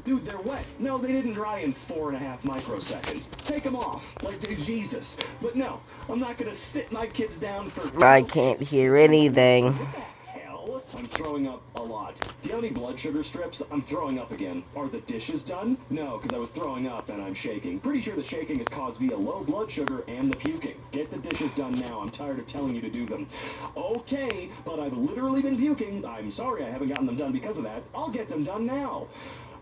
Dude, they're wet. No, they didn't dry in 4.5 microseconds. Take them off. Like, Jesus. But no, I'm not gonna sit my kids down for... I can't hear anything. What the hell? I'm throwing up a lot. Do you have any blood sugar strips? I'm throwing up again. Are the dishes done? No, because I was throwing up and I'm shaking. Pretty sure the shaking is caused via low blood sugar and the puking. Get the dishes done now. I'm tired of telling you to do them. Okay, but I've literally been puking. I'm sorry I haven't gotten them done because of that. I'll get them done now.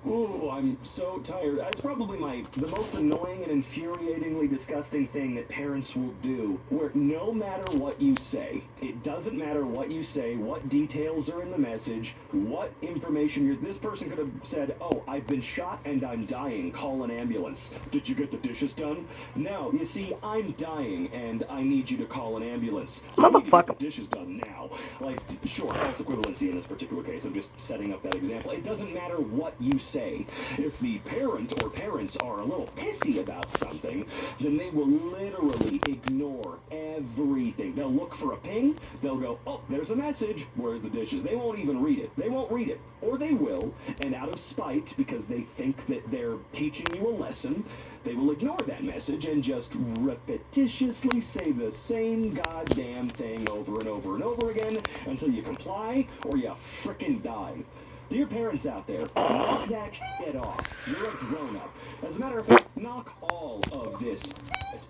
Ooh, I'm so tired. It's probably the most annoying and infuriatingly disgusting thing that parents will do, where no matter what you say, it doesn't matter what you say, what details are in the message, what information this person could have said, oh, I've been shot and I'm dying, call an ambulance. Did you get the dishes done? No, you see, I'm dying and I need you to call an ambulance. Motherfucker. Get the dishes done now. Like, sure, false equivalency in this particular case. I'm just setting up that example. It doesn't matter what you say. If the parent or parents are a little pissy about something, then they will literally ignore everything. They'll look for a ping, they'll go, oh, there's a message, where's the dishes? They won't even read it. They won't read it. Or they will, and out of spite, because they think that they're teaching you a lesson, they will ignore that message and just repetitiously say the same goddamn thing over and over and over again until you comply or you frickin' die. Dear parents out there, knock that shit off. You're a grown-up. As a matter of fact, knock all of this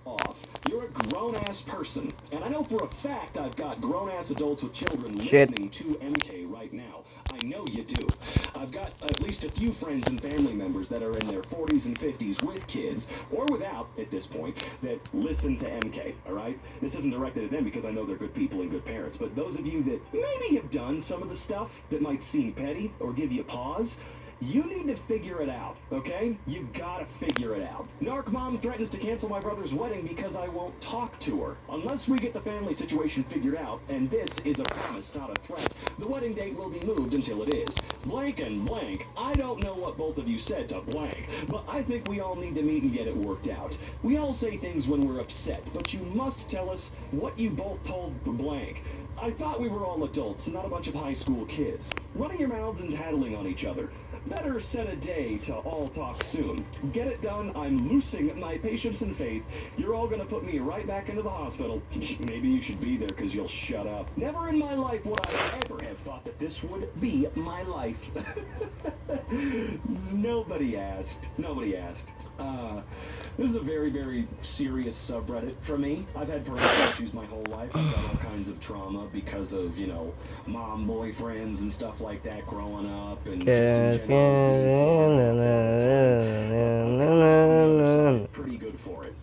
off. You're a grown-ass person. And I know for a fact I've got grown-ass adults with children listening to MK right now. I know you do. I've got at least a few friends and family members that are in their 40s and 50s with kids, or without at this point, that listen to MK, alright? This isn't directed at them because I know they're good people and good parents, but those of you that maybe have done some of the stuff that might seem petty or give you pause, you need to figure it out, okay? You gotta figure it out. Narc mom threatens to cancel my brother's wedding because I won't talk to her. Unless we get the family situation figured out, and this is a promise, not a threat, the wedding date will be moved until it is. Blank and blank, I don't know what both of you said to blank, but I think we all need to meet and get it worked out. We all say things when we're upset, but you must tell us what you both told blank. I thought we were all adults, not a bunch of high school kids. Running your mouths and tattling on each other. Better set a day to all talk soon. Get it done, I'm losing my patience and faith. You're all gonna put me right back into the hospital. Maybe you should be there because you'll shut up. Never in my life would I ever have thought that this would be my life. Nobody asked. Nobody asked. This is a very, very serious subreddit for me. I've had parental issues my whole life. I've got all kinds of trauma because of, you know, mom boyfriends and stuff like that growing up, and just in general. Pretty good for it.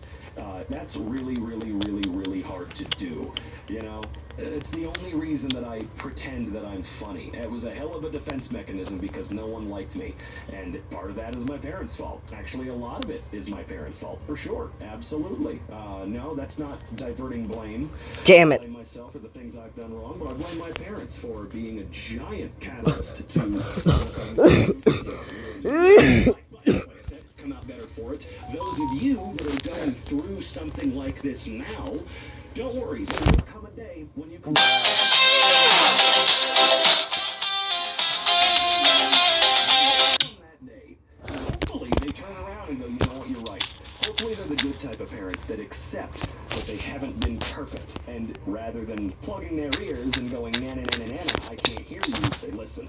That's really, really, really, really hard to do. You know, it's the only reason that I pretend that I'm funny. It was a hell of a defense mechanism because no one liked me. And part of that is my parents' fault. Actually, a lot of it is my parents' fault, for sure. Absolutely. No, that's not diverting blame. Damn it. I blame myself for the things I've done wrong, but I blame my parents for being a giant catalyst to some of the things. Come out better for it. Those of you that are going through something like this now, don't worry, there will come a day when you can... that day, hopefully they turn around and go, you know what, you're right. Hopefully they're the good type of parents that accept that they haven't been perfect, and rather than plugging their ears and going, nana, nana, nana, I can't hear you, they listen.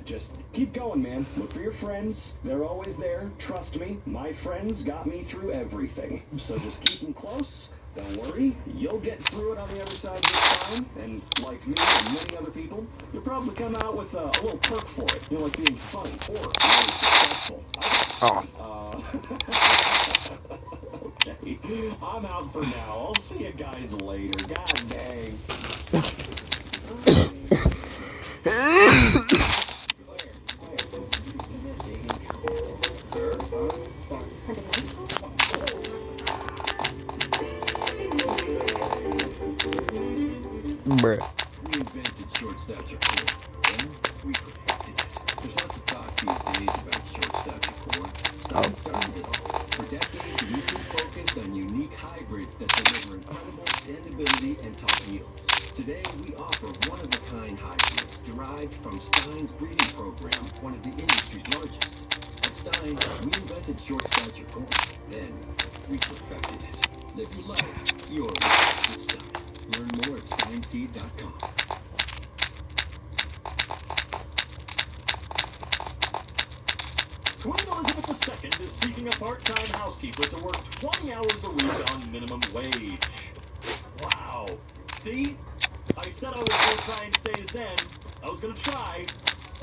Just keep going, man. Look for your friends. They're always there. Trust me, my friends got me through everything. So just keep them close. Don't worry, you'll get through it on the other side this time, and like me and many other people, you'll probably come out with a little perk for it. You know, like being funny or really successful. Okay, I'm out for now. I'll see you guys later. God dang. Bruh. We invented short stature core, then we perfected it. There's lots of talk these days about short stature core. Stein started it all. For decades, we've been focused on unique hybrids that deliver incredible standability and top yields. Today, we offer one-of-a-kind hybrids derived from Stein's breeding program, one of the industry's largest. At Stein, Guys, we invented short stature corn. Then we perfected it. Live your life your way with Stein. Learn more at steinseed.com. Queen Elizabeth II is seeking a part-time housekeeper to work 20 hours a week on minimum wage. Wow. See? I said I was going to try and stay zen. I was going to try.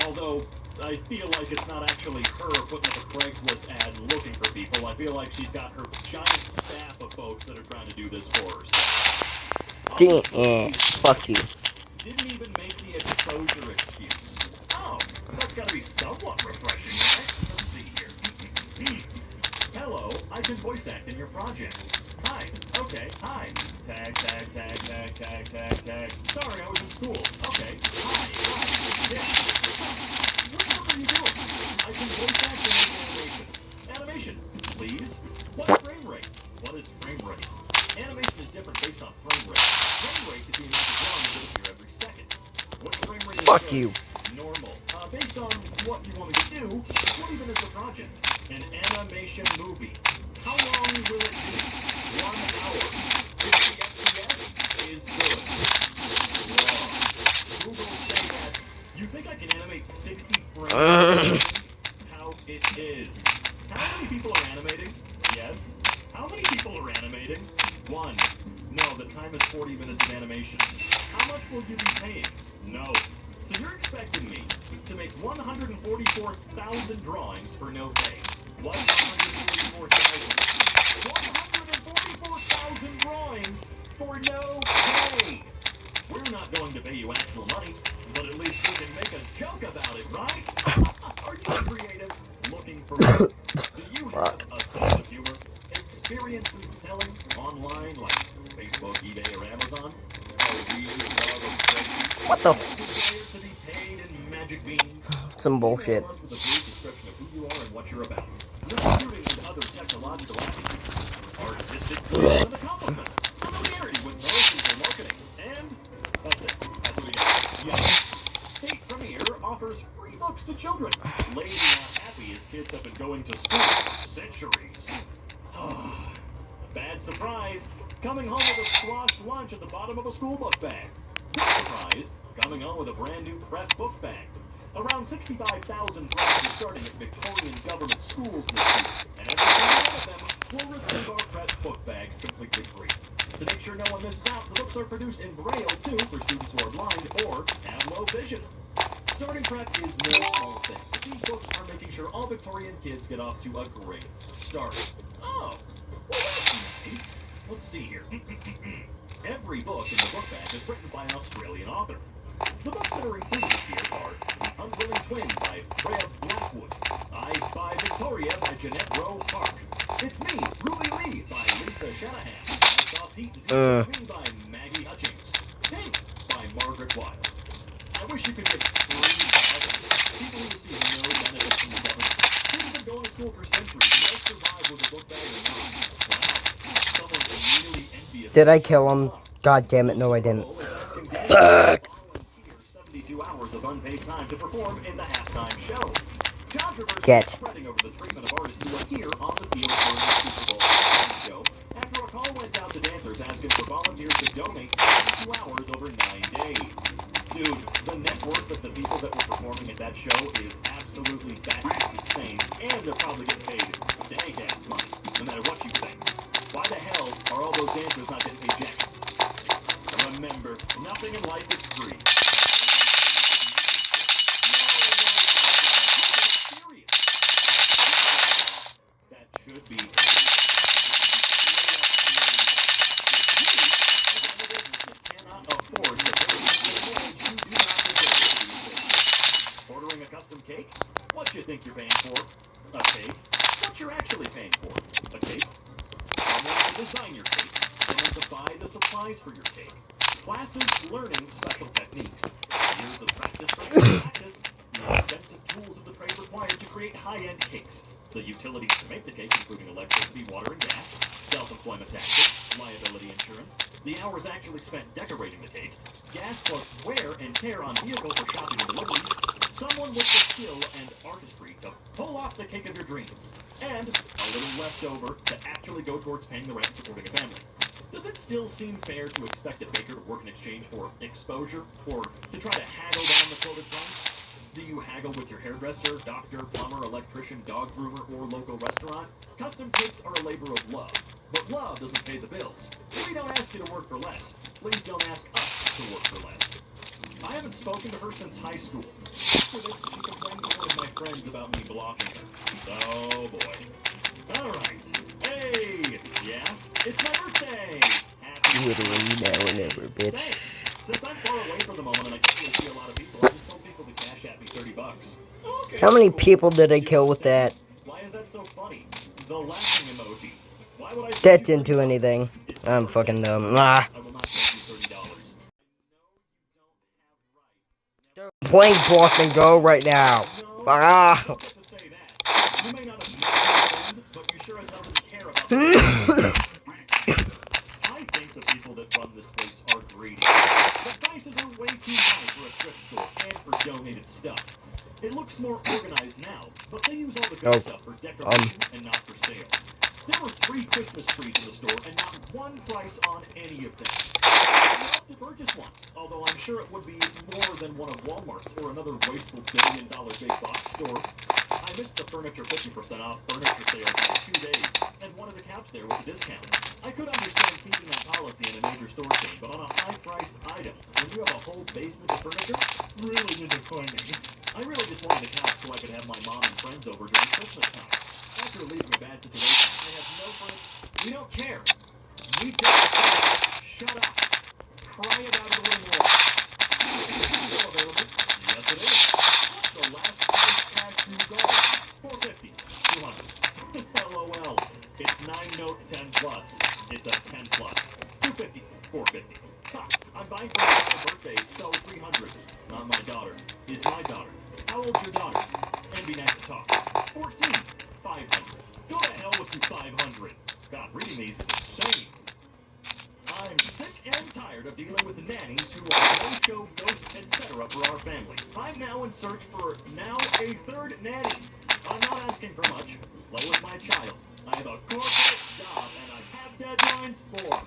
Although, I feel like it's not actually her putting up a Craigslist ad and looking for people. I feel like she's got her giant staff of folks that are trying to do this for her. Damn. Fuck you. Didn't even make the exposure excuse. Oh, that's gotta be somewhat refreshing, right? Let's see here. Hello, I can voice act in your project. Hi. Okay, hi. Tag, tag, tag, tag, tag, tag, tag. Sorry, I was in school. Okay. Hi. Yeah. What the fuck are you doing? I can voice act in animation. Animation, please. What frame rate? What is frame rate? Animation is different based on frame rate. Frame rate is the amount of drawings that appear every second. What frame rate is Fuck good? you. Normal. Based on what you want me to do, what even is the project? An animation movie. How long will it be? 1 hour. 60 FPS is good. Whoa. Google say that. You think I can animate 60 frames? How it is. How many people are animating? Yes. How many people are animating? 1. No, the time is 40 minutes of animation. How much will you be paying? No. So you're expecting me to make 144,000 drawings for no pay. What? 144,000? 144,000 drawings for no pay! We're not going to pay you actual money, but at least we can make a joke about it, right? Are you creative? Looking for work? Do you have a sense of humor? Experience in selling online like Facebook, eBay, or Amazon? What the f- to be paid in magic beans? Some bullshit. Email us with a brief description of who you are and what you're about. Your computing and other technological attributes, artistic skills and accomplishments, familiarity with motions or marketing, and that's it. That's what we got. Yes. State Premier offers free books to children. Lady not happy as kids have been going to school for centuries. Bad surprise. Coming home with a squashed lunch at the bottom of a school book bag. Good surprise. Coming home with a brand new prep book bag. Around 65,000 preps are starting at Victorian government schools this year, and every single one of them will receive our prep book bags completely free. To make sure no one misses out, the books are produced in Braille too for students who are blind or have low vision. Starting prep is no small thing, but these books are making sure all Victorian kids get off to a great start. Oh, well that's nice. Let's see here. Every book in the book bag is written by an Australian author. The books that are included this year are The Unwilling Twin by Freya Blackwood, I Spy Victoria by Jeanette Rowe Park, It's Me, Ruby Lee by Lisa Shanahan, I Saw Pete and Pete Me by Maggie Hutchings, Pink by Margaret Wilde. I wish you could get free to others, people who receive no benefits from the government. People have been going to school for centuries and they'll survive with a book bag or not. Wow, someone's really envious. Did I kill him? God damn it, no I didn't. Fuck! 72 hours of unpaid time to perform in the halftime show. Controversy Get. is spreading over the treatment of artists who appear on the field during the Super Bowl halftime show after a call went out to dancers asking for volunteers to donate 72 hours over 9 days. Dude, the net worth of the people that were performing at that show is absolutely batshit insane, and they're probably getting paid dank-ass money, no matter what you think. Why the hell are all those dancers not getting paid jack? Remember, nothing in life is free. That should be. Cannot afford to pay you do not deserve. Ordering a custom cake? What you think you're paying for? A cake? What you're actually paying for? A cake? Someone to design your cake. Someone to buy the supplies for your cake. Classes learning special techniques. Years of practice, the expensive tools of the trade required to create high-end cakes. The utilities to make the cake, including electricity, water, and gas, self-employment taxes, liability insurance, the hours actually spent decorating the cake, gas plus wear and tear on vehicle for shopping and deliveries, Someone with the skill and artistry to pull off the cake of your dreams, and a little left over to actually go towards paying the rent and supporting a family. Does it still seem fair to expect a baker to work in exchange for exposure, or to try to haggle down the quoted price? Do you haggle with your hairdresser, doctor, plumber, electrician, dog groomer, or local restaurant? Custom cakes are a labor of love, but love doesn't pay the bills. We don't ask you to work for less. Please don't ask us to work for less. I haven't spoken to her since high school. For this, she complained to one of my friends about me blocking her. Oh boy. Alright. Hey! Yeah? It's my birthday! Happy Literally now and ever, bitch. Thanks. Since I'm far away for the moment and I can't really see a lot of people, I just told people to cash at me $30. Okay, How many cool. people did I You kill with understand? that? Why is that so funny? The laughing emoji. Why would I send That you didn't do $30? anything. It's I'm my fucking birthday. dumb. Ah. I will not send you $30. Playing block and go right now. Ah. You don't get to say that. You may not have met my friend, but you sure as hell didn't care about the I think the people that run this place are greedy. The prices are way too high for a thrift store and for donated stuff. It looks more organized now, but they use all the good stuff for decoration and not for sale. There were 3 Christmas trees in the store and not one price on any of them. I'd love to purchase one, although I'm sure it would be more than one of Walmart's or another wasteful billion-dollar big box store. I missed the furniture 50% off furniture sale by 2 days and wanted a couch there with a discount. I could understand keeping that policy in a major store chain, but on a high-priced item, when you have a whole basement of furniture, really disappointing. I really just wanted a couch so I could have my mom and friends over during Christmas time. After leaving a bad situation, I have no furniture. We don't care. We don't care. Shut up. Cry about it a little more. Is it still available? Yes, it is. What's the last price cash you got? $450. $200. LOL. It's 9 Note 10 Plus. It's a 10 Plus. $250. $450. Ha! I'm buying for my birthday, so $300. Not my daughter. Is my daughter. How old's your daughter? And be nice to talk. 14. $500. Go to hell with you 500. God, reading these is insane. I'm sick and tired of dealing with nannies who are no-show ghosts, etc. for our family. I'm now in search for a third nanny. I'm not asking for much. Play with my child. I have a corporate job and I have deadlines for.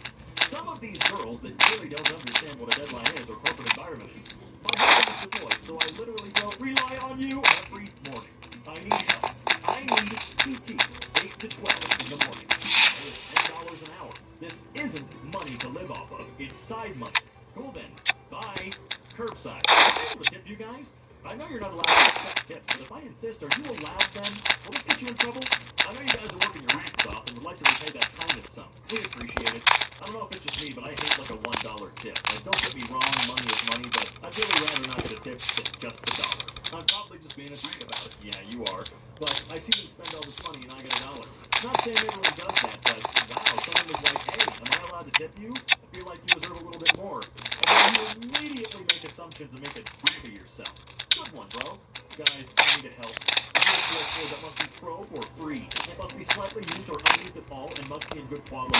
Some of these girls that really don't understand what a deadline is or corporate environment is. My husband is deployed, so I literally don't rely on you every morning. I need help. I need PT, 8 to 12 in the mornings. That is $10 an hour. This isn't money to live off of. It's side money. Cool then. Bye. Curbside. Am I able to tip you guys? I know you're not allowed to accept tips, but if I insist, are you allowed then? Will this get you in trouble? I know you guys are working your racks off and would like to repay that kindness sum. We appreciate it. I don't know if it's just me, but I hate like a $1 tip. Now, don't get me wrong, money is money, but I'd really rather not get a tip that's just $1. I'm probably just being a dick about it. Yeah, you are. But I see them spend all this money and I get $1. Not saying everyone does that, but wow, someone was like, hey, am I allowed to tip you? I feel like you deserve a little bit more. And then you immediately make assumptions and make a dick of yourself. Good one, bro. Guys, I need help. I need a PS4 that must be pro or free. It must be slightly used or unused at all and must be in good quality.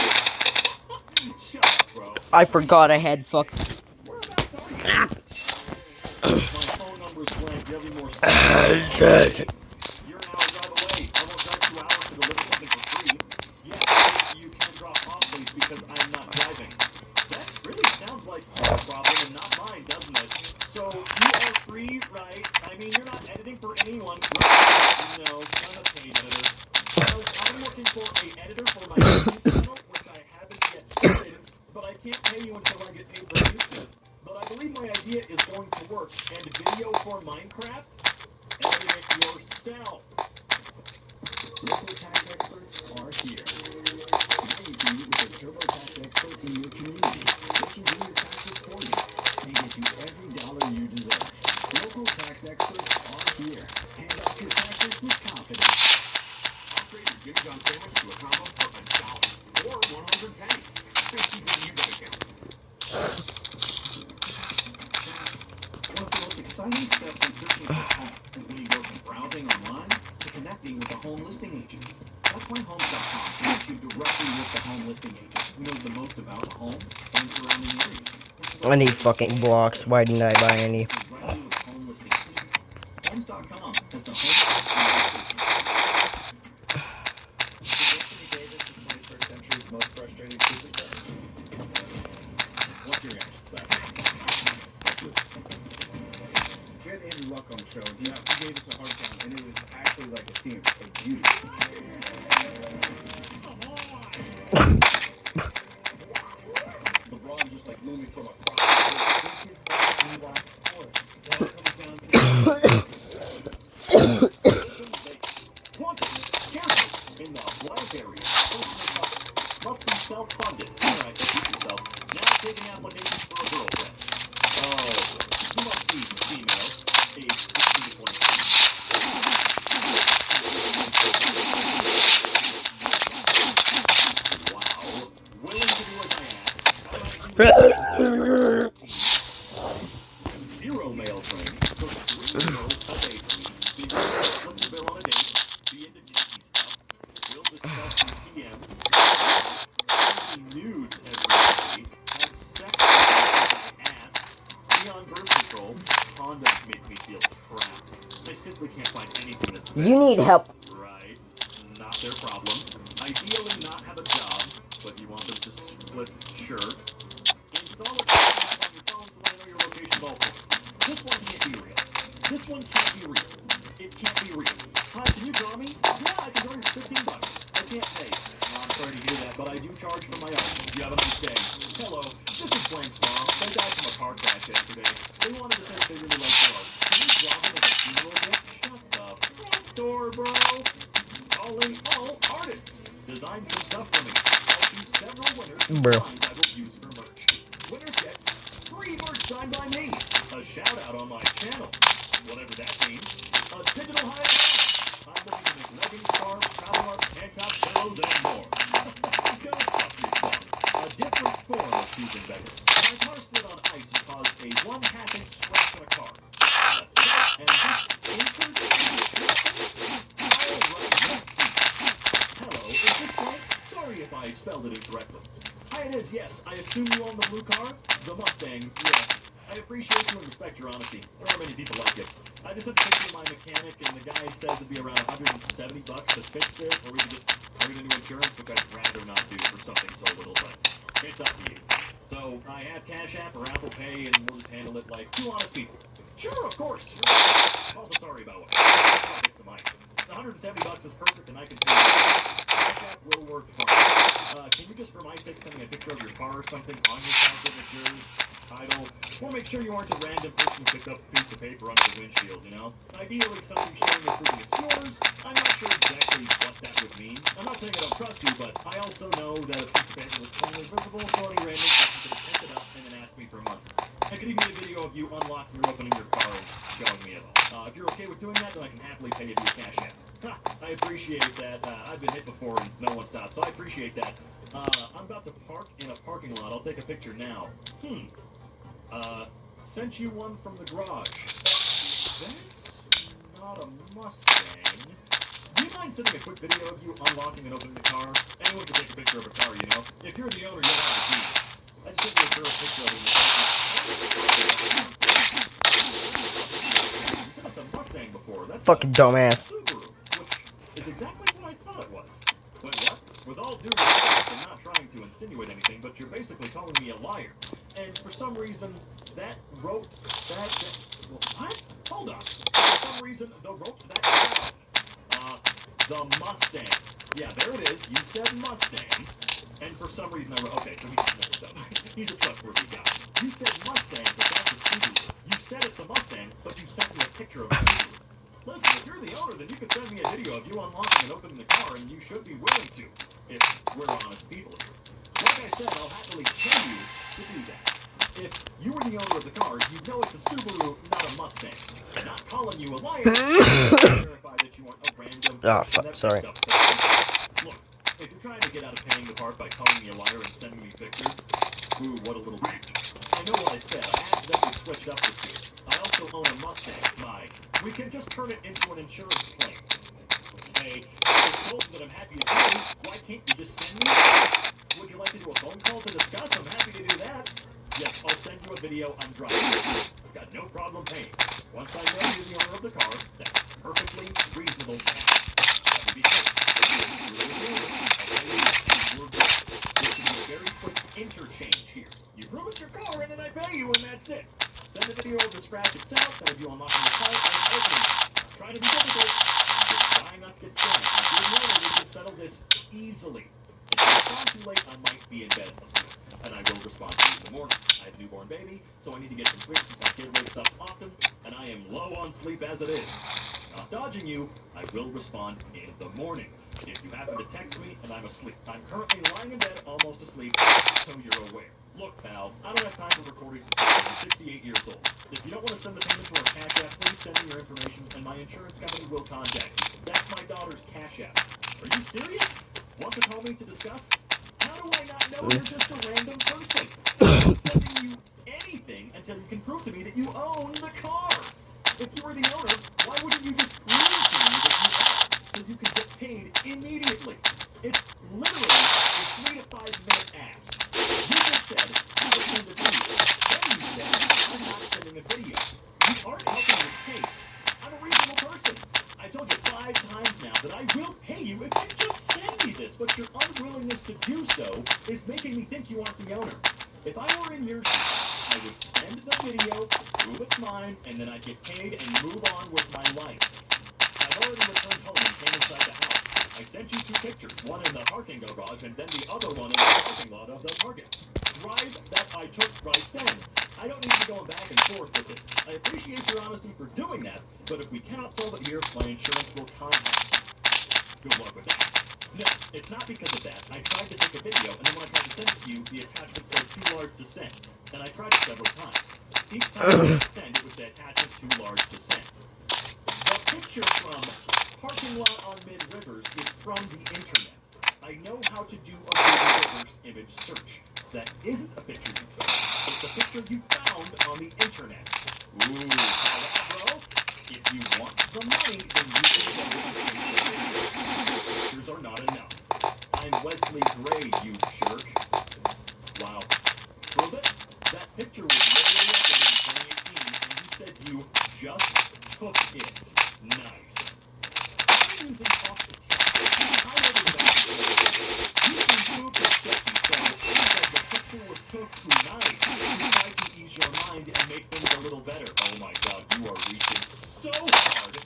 Shut up, bro. I forgot I had fuck. Whereabouts are you? My phone number's blank. You have any more stuff? You're an hour drive away. I won't drive 2 hours to deliver something for free. Yeah, you can drop off, please, because I'm not driving. That really sounds like your problem and not mine, doesn't it? So, you are free, right? I mean, you're not editing for anyone, right? No, I'm a paid editor. Because I'm looking for an editor for my YouTube channel, which I haven't yet started, but I can't pay you until I get paid for YouTube. But I believe my idea is going to work, and video for Minecraft? Edit it yourself. Local tax experts are here. Now you can meet with a TurboTax expert in your community. They can do your taxes for you and get you every dollar you deserve. Local tax experts are here. Hand off your taxes with confidence. Upgrade your Jimmy John sandwich to a combo for $1 or 100 pennies. You got a count. One of the most exciting steps in searching for a home is when you go from browsing online to connecting with a home listing agent. That's why Homes.com connects you directly with the home listing agent who knows the most about the home and surrounding area. I need fucking blocks. Why didn't I buy any? Directly with home listing agent. Steam, a beauty. LeBron just like moving from across. This is a relaxed sport. When it comes down to Quantum, careful, in the blank area. Personal cover. Must be self-funded. Alright, keep yourself. Now taking applications for a girlfriend. Oh, you must be female, age 16 to 23. Wow. Willing to do as I ask. Zero male friends. Took 3 girls a day for me. Be willing to split the bill on a date. Be into techie stuff. We'll discuss in PM. Nudes every day. Have sex with my ass. Be on birth control. Condoms make me feel trapped. I simply can't find anything that fits. You need help. Right. Not their problem. Ideally not have a job, but you want them to split shirt. Install a camera on your phone so they know your location at all points. This one can't be real. This one can't be real. It can't be real. Hi, can you draw me? Yeah, I can draw you for $15. I can't pay. I'm sorry to hear that, but I do charge for my art. You have a nice day. Hello, this is Blank's mom. They died from a car crash yesterday. They wanted to send figure to like art. Can you draw them as a funeral gift? Shut the front door, bro. Calling all artists. Design some stuff for me. I'll choose several winners whose Bro. designs I will use for merch. Winners get free merch signed by me. A shout out on my channel. Whatever that means. A digital high five. I'm looking to make leggings, scarves, travel marks, tank tops, pillows, and more. Go fuck yourself. A different form of choosing better. My car slid on ice and caused a 1/2-inch scratch on a car. And hello, is this blank? Sorry if I spelled it incorrectly. Hi, it is, yes. I assume you own the blue car? The Mustang, yes. I appreciate you and respect your honesty. There are many people like it. I just had to picture my mechanic, and the guy says it'd be around $170 to fix it, or we could just turn it into insurance, which I'd rather not do for something so little, but it's up to you. So, I have Cash App or Apple Pay, and we'll just handle it like two honest people. Sure, of course. I'm also sorry about what. I'll fix some ice. The $170 is perfect, and I can pay you. Cash App will work fine. Can you just, for my sake, send me a picture of your car or something on your car signatures, title, or make sure you aren't a random person who picked up a piece of paper under the windshield, you know? Ideally, something showing you proving it's yours. I'm not sure exactly what that would mean. I'm not saying I don't trust you, but I also know that a piece of paper was plainly visible, so any random person could have picked it up and then asked me for money. I could even get a video of you unlocking or opening your car and showing me it all. If you're okay with doing that, then I can happily pay you via Cash App. Ha! I appreciate that. I've been hit before and no one stopped, so I appreciate that. I'm about to park in a parking lot. I'll take a picture now. Sent you one from the garage. That's not a Mustang. Do you mind sending a quick video of you unlocking and opening the car? Anyone can take a picture of a car, you know? If you're the owner, you'll have the keys. I just sent you a girl picture of it. You said it's a Mustang before. That's Fucking dumbass. Subaru, which is exactly what I thought it was. Wait, what? With all due respect, I'm not trying to insinuate anything, but you're basically calling me a liar. And for some reason, that wrote that... What? Hold on. For some reason, the wrote that... the Mustang. Yeah, there it is. You said Mustang. And for some reason I wrote... Okay, so he just messed up. He's a trustworthy guy. You said Mustang, but that's a Subaru. You said it's a Mustang, but you sent me a picture of a Subaru. Listen, if you're the owner, then you could send me a video of you unlocking and opening the car, and you should be willing to, if we're honest people here. Like I said, I'll happily pay you to do that. If you were the owner of the car, you'd know it's a Subaru, not a Mustang. I'm not calling you a liar. Verify that you aren't a random... Oh, fuck, sorry. Look, if you're trying to get out of paying the part by calling me a liar and sending me pictures, ooh, what a little bitch. I know what I said. I accidentally switched up the two. I also own a Mustang. We can just turn it into an insurance claim. Okay, I was told that I'm happy to pay. Why can't you just send me it? Would you like to do a phone call to discuss? I'm happy to do that. Yes, I'll send you a video. I'm driving. I've got no problem paying. Once I know you're the owner of the car, that's perfectly reasonable to ask. That would be good. There should be a very quick interchange here. You prove it's your car, and then I pay you, and that's it. Send a video of the scratch itself, and of you unlocking the car and opening it. I'm trying to be difficult. I'm just trying not to get newborn baby, so I need to get some sleep since my kid wakes up often, and I am low on sleep as it is. Not dodging you, I will respond in the morning. If you happen to text me and I'm asleep, I'm currently lying in bed almost asleep, so you're aware. Look, pal, I don't have time for recordings. I'm 68 years old. If you don't want to send the payment to our Cash App, please send me your information and my insurance company will contact you. That's my daughter's Cash App. Are you serious? Want to call me to discuss? How do I not know you're just a random person? I'm not sending you anything until you can prove to me that you own the car. If you were the owner, why wouldn't you just prove to me that you own so you can get paid immediately? It's literally a 3 to 5 minute ask. You just said you would send a video. Then you said I'm not sending a video. You aren't helping your case. I'm a reasonable person. I told you 5 times now that I will pay you if you just send me this, but your unwillingness to do so is making me think you aren't the owner. If I were in your shoes, I would send the video, prove it's mine, and then I'd get paid and move on with my life. I've already returned home and came inside the house. I sent you 2 pictures, one in the parking garage and then the other one in the parking lot of the Target. Drive that I took right then. I don't need to be going back and forth with this. I appreciate your honesty for doing that, but if we cannot solve it here, my insurance will contact you. Good luck with that. No, it's not because of that. I tried to take a video, and then when I tried to send it to you, the attachment said too large to send. And I tried it several times. Each time I tried to send, it would say attachment too large to send. The picture from parking lot on Mid-Rivers is from the internet. I know how to do a Google reverse image search. That isn't a picture you took. It's a picture you found on the internet. Ooh, bro. If you want the money, then you can go with the pictures are not enough. I'm Wesley Gray, you jerk. Wow. Prove it? That picture was literally uploaded in 2018, and you said you just took it. Nice. I'm using talk to text. Highlighting the back. You can prove this sketchy, so you said the picture was took tonight. You tried to ease your mind and make things a little better. Oh my god, you are reaching so hard.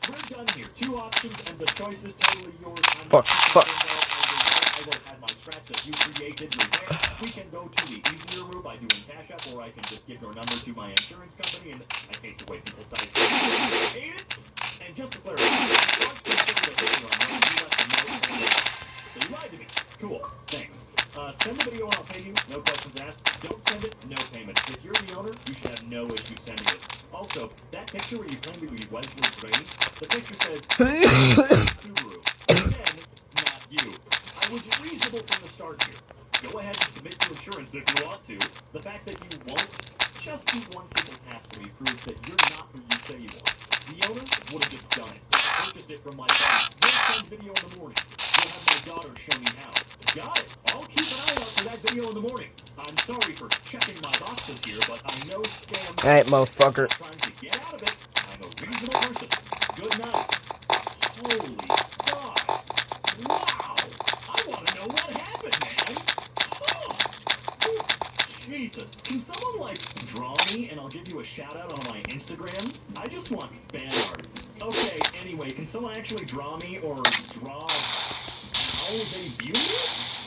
We're done here. 2 options, and the choice is totally yours. Fuck. I will have my scratch that you created repair. We can go to the easier route by doing Cash App, or I can just give your number to my insurance company, and I hate the way people type hate it. And just to clarify, once considered a picture on money, you let them know. So you lied to me. Cool. Thanks. Send the video and I'll pay you. No questions asked. Don't send it. No payment. If you're the owner, you should have no issue sending it. Also, that picture where you claim to be Wesley Gray, the picture says Subaru. Again, not you. I was reasonable from the start here. Go ahead and submit to insurance if you want to. The fact that you won't, just do one simple task for me proves that you're not who you say you are. The owner would have just done it. Purchased it from my phone. We'll send video in the morning. You'll have my daughter show me how. Got it. I'll keep an eye out for that video in the morning. I'm sorry for checking my boxes here, but I know scams. Alright, motherfucker. Trying to get out of it. I'm a reasonable person. Good night. Holy God. Wow. I want to know what happened, man. Huh. Jesus. Can someone, like, draw me and I'll give you a shout out on my Instagram? I just want fan art. Okay, anyway, can someone actually draw me or draw how they view me?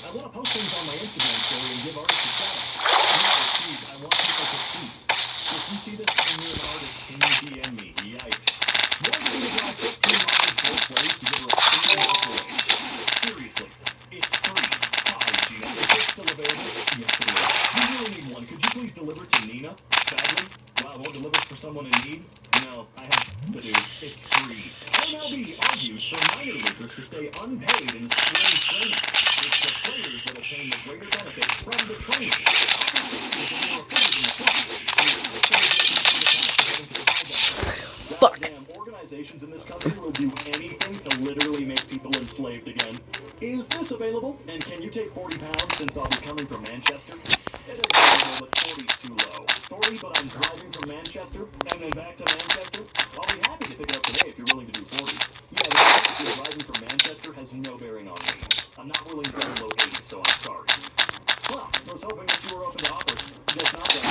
I want to post things on my Instagram story and give artists a shout out. No, please, I want people to see. If you see this and you're an artist, can you DM me? Yikes. One's going to draw 15 models both ways to give her a free giveaway. Seriously, it's free. Hi, Gina. Is this still available? Yes, it is. We really need one. Could you please deliver to Nina? Badly? Wow, won't deliver for someone in need? No, I have to do. It's free. MLB argues for minor leaguers to stay unpaid in spring training. It's the players that attain the greater benefit from the training. Opportunities are more afforded in the Fuck. Goddamn, organizations in this country will do anything to literally make people enslaved again. Is this available? And can you take 40 pounds since I'll be coming from Manchester? It is available, but 40's too low. 40, but I'm driving from Manchester and then back to Manchester. I'll be happy to pick it up today if you're willing to do 40. Yeah, the fact that you're driving from Manchester has no bearing on me. I'm not willing to go below 80, so I'm sorry. Well, I was hoping that you were open to offers. Guess not, then.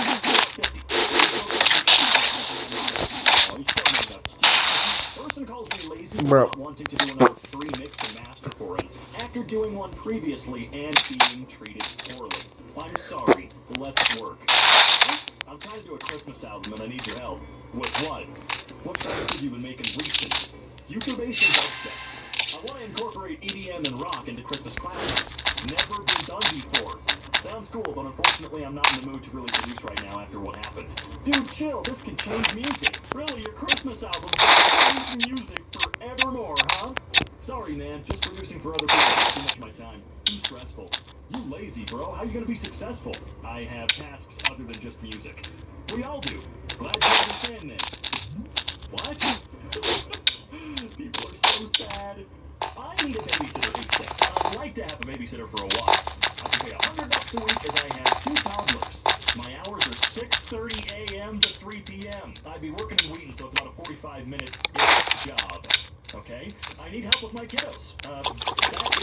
50. Person calls me lazy for Bro. not wanting to do another free mix and master for him after doing one previously and being treated poorly. I'm sorry. Let's work. I'm trying to do a Christmas album and I need your help. With what? What tracks have you been making recent? Future bass and dubstep. I want to incorporate EDM and rock into Christmas classics. Never been done before. Sounds cool, but unfortunately I'm not in the mood to really produce right now after what happened. Dude, chill. This can change music. Really, your Christmas album can change music forevermore, huh? Sorry, man. Just producing for other people takes too much of my time. Too stressful. You lazy, bro. How you gonna be successful? I have tasks other than just music. We all do. Glad you understand that. What? People are so sad. I need a babysitter ASAP. I'd like to have a babysitter for a while. I can pay $100 a week as I have 2 toddlers. My hours are 6:30 a.m. to 3 p.m. I'd be working in Wheaton, so it's about a 45-minute job. Okay? I need help with my kiddos. That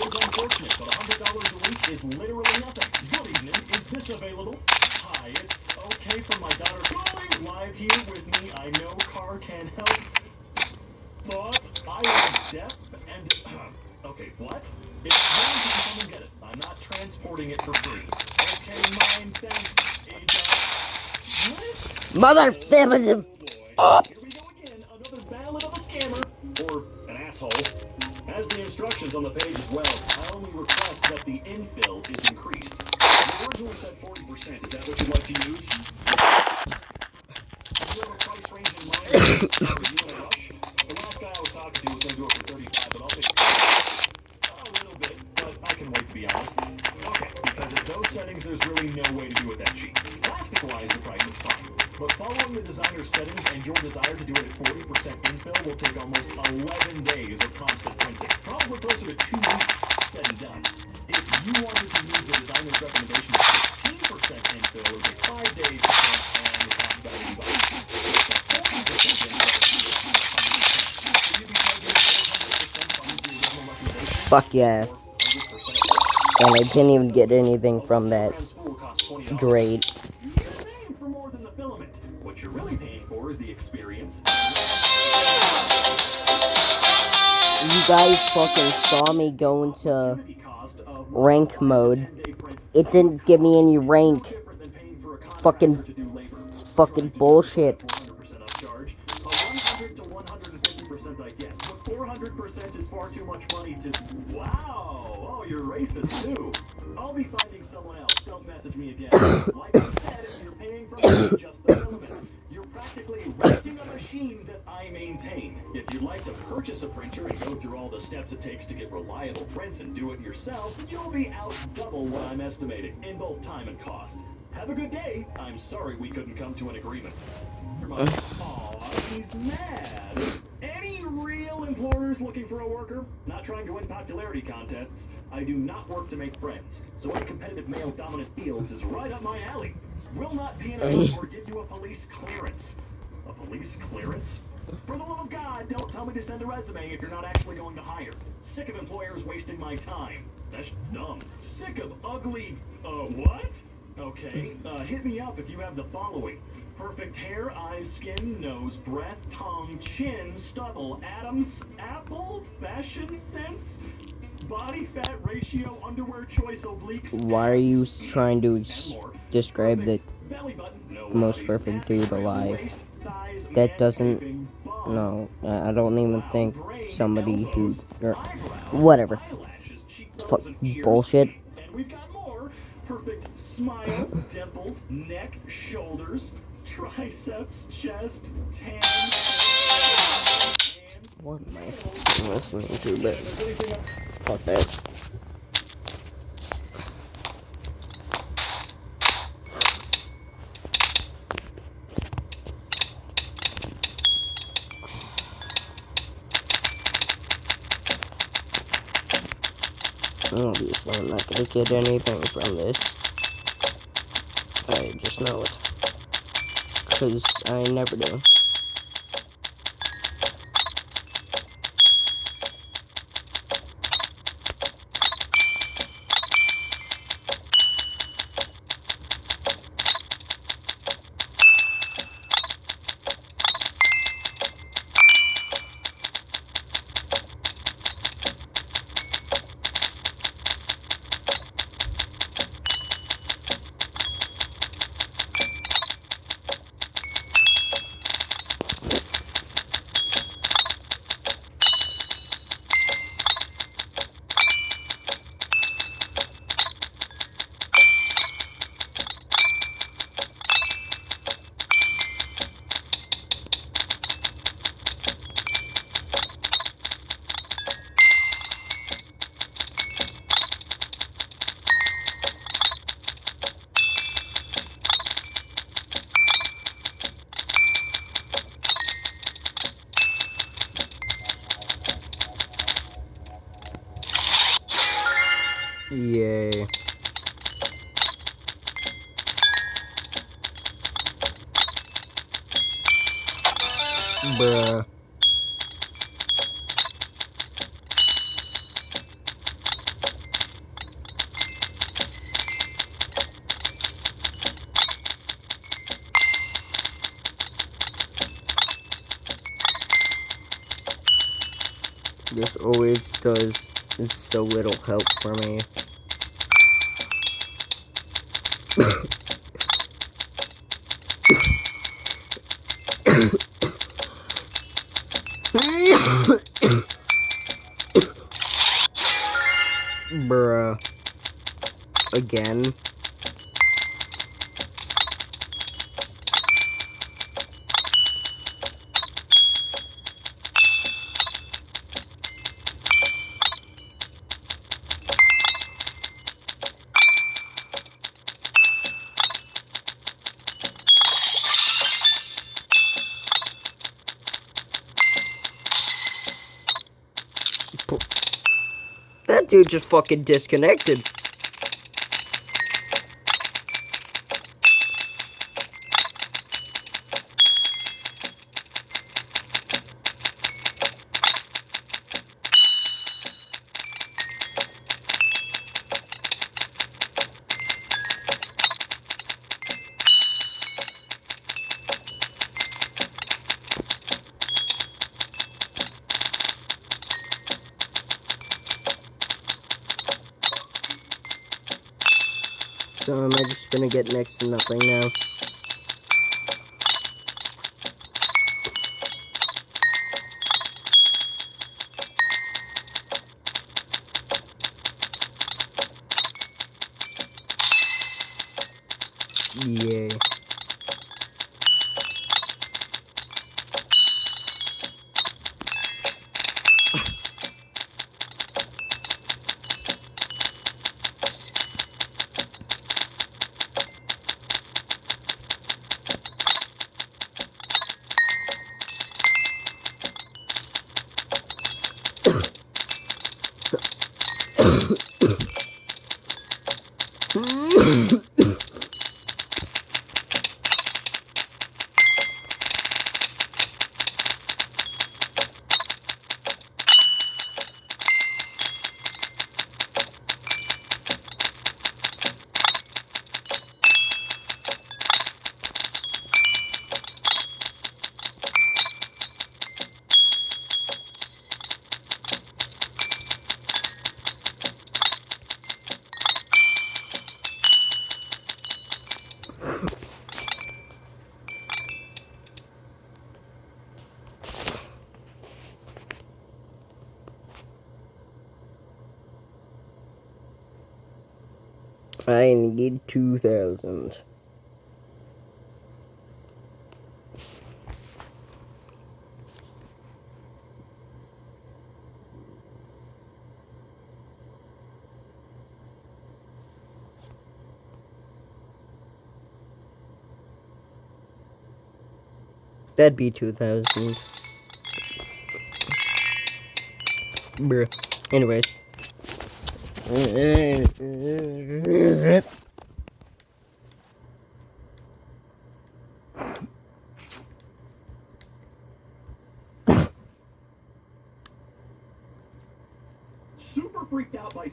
is unfortunate, but $100 a week is literally nothing. Good evening. Is this available? Hi, it's okay for my daughter going live here with me. I know car can help, but I am deaf and... okay, what? It's yours if you come and get it. I'm not transporting it for free. Okay, mine, thanks, AJ. What? Mother... Oh boy. Here we go again. Another ballad of a scammer. Or an asshole. As the instructions on the page as well, I only request that the infill is increased. You originally said 40%. Is that what you'd like to use? Do you have a price range in mind? Are you in a rush? The last guy I was talking to was going to do it for 35, but I'll pick a little bit, but I can wait to be honest. Okay, because at those settings, there's really no way to do it that cheap. Plastic-wise, the price is fine. But following the designer's settings and your desire to do it at 40% infill will take almost 11 days of constant printing. Probably closer to 2 weeks, said and done. If you wanted to use the designer's recommendation of 15% infill, it would take 5 days to print and it costs about $80. At 40% infill, so you'd be charging 400% from the original recommendation. Fuck yeah. And I didn't even get anything from that. Great. You're paying for more than the filament. What you're really paying for is the experience. You guys fucking saw me go into rank mode. It didn't give me any rank. It's fucking bullshit. 100 to 150% I get. But 400% is far too much money to... Wow! Oh, you're racist too. I'll be finding someone else. Don't message me again. Like I said, if you're paying for me, just the filament. You're practically renting a machine that I maintain. If you'd like to purchase a printer and go through all the steps it takes to get reliable prints and do it yourself, you'll be out double what I'm estimating in both time and cost. Have a good day. I'm sorry we couldn't come to an agreement. Aw, he's mad. Any real employers looking for a worker? Not trying to win popularity contests. I do not work to make friends, so any competitive male-dominant fields is right up my alley. Will not penalize or give you a police clearance. A police clearance? For the love of God, don't tell me to send a resume if you're not actually going to hire. Sick of employers wasting my time. That's dumb. Sick of ugly... what? Okay, hit me up if you have the following. Perfect hair, eyes, skin, nose, breath, tongue, chin, stubble, atoms, apple, fashion sense, body fat ratio, underwear choice, obliques. Why are you trying to describe the belly button, no most bodies, perfect dude alive? waist, thighs, That doesn't... manscaping, bum, No, I don't even think brain, somebody who... elbows, eyebrows, Whatever. eyelashes, cheekbones, Fuck and ears. bullshit. And we've got more. Perfect smile, dimples, neck, shoulders, triceps, chest, tan, hands, What am I listening to? But fuck that. Obviously, I'm not gonna get anything from this. I just know it. Because I never do. Yay. Bruh. This always does so little help for me. Bruh. Again. That dude just fucking disconnected. So am I just gonna get next to nothing now? Yay. I need 2,000. That'd be 2,000. Bruh. Anyways. Super freaked out by...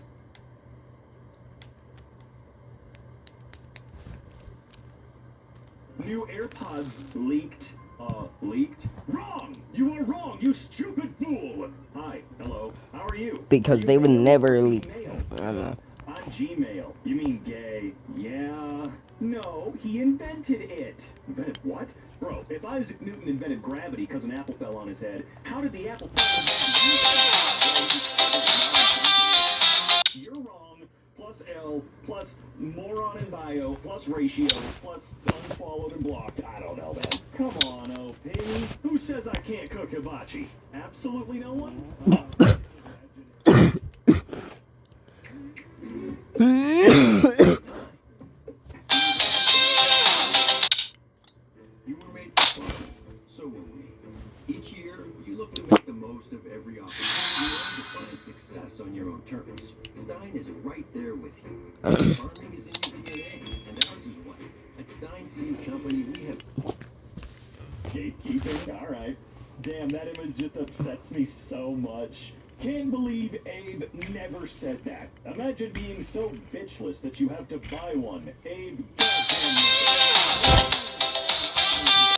New AirPods leaked. Leaked? Wrong! You are wrong, you stupid fool! Hi, hello, how are you? Because they would never leak. Gmail. I don't know. On Gmail. You mean gay? Yeah. No, he invented it. Invented what? Bro, if Isaac Newton invented gravity because an apple fell on his head, how did the apple fall on his head? You're wrong. Plus L, plus moron in bio, plus ratio, plus unfollowed and blocked. I don't know, man. Come on, OP. Who says I can't cook hibachi? Absolutely no one? You were made for fun. So were we. Each year, you look to make the most of every opportunity to find success on your own terms. Stein is right there with you. Farming is in your DNA, and ours is what? At Stein Seed Company, we have Gatekeeping? Alright. Damn, that image just upsets me so much. Can't believe Abe never said that. Imagine being so bitchless that you have to buy one. Abe, goddamn.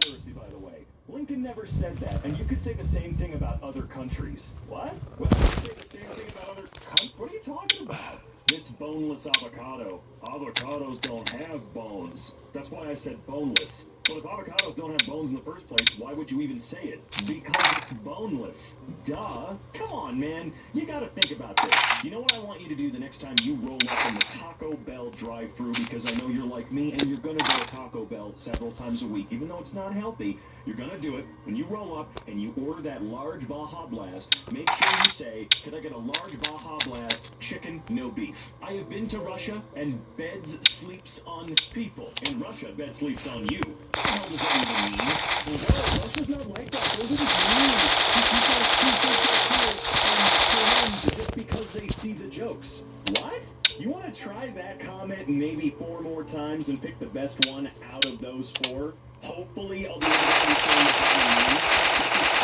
Conspiracy, by the way. Lincoln never said that, and you could say the same thing about other countries. What? Well, you could say the same thing about other countries. What are you talking about? This boneless avocado. Avocados don't have bones. That's why I said boneless. But if avocados don't have bones in the first place, why would you even say it? Because it's boneless. Duh. Come on, man. You gotta think about this. You know what I want you to do the next time you roll up in the Taco Bell drive-thru, because I know you're like me and you're gonna go to Taco Bell several times a week, even though it's not healthy. You're gonna do it. When you roll up and you order that large Baja Blast, make sure you say, "Could I get a large Baja Blast, chicken, no beef?" I have been to Russia, and beds sleeps on people. In Russia, bed sleeps on you. What the hell does that even mean? Well, Russia's not like that. Those are just memes. Just because they see the jokes. What? You want to try that comment maybe 4 more times and pick the best one out of those 4? Hopefully, I'll be able to understand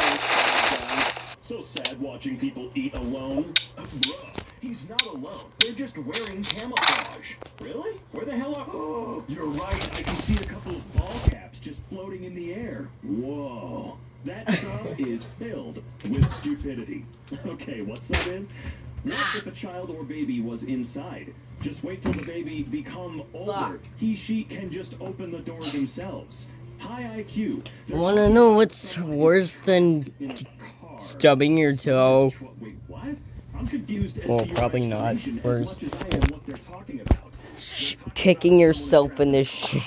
what so sad watching people eat alone. Bruh, he's not alone. They're just wearing camouflage. Really? Where the hell are... Oh, you're right. I can see a couple of ball caps just floating in the air. Whoa. That sub is filled with stupidity. Okay, what sub is? What if a child or baby was inside? Just wait till the baby become older. He, she can just open the door themselves. High IQ. Wanna know what's worse than stubbing your toe? Wait, what? I'm confused as Well, to your probably not explanation as worse. much as I am what they're talking about. Kicking yourself in the shin.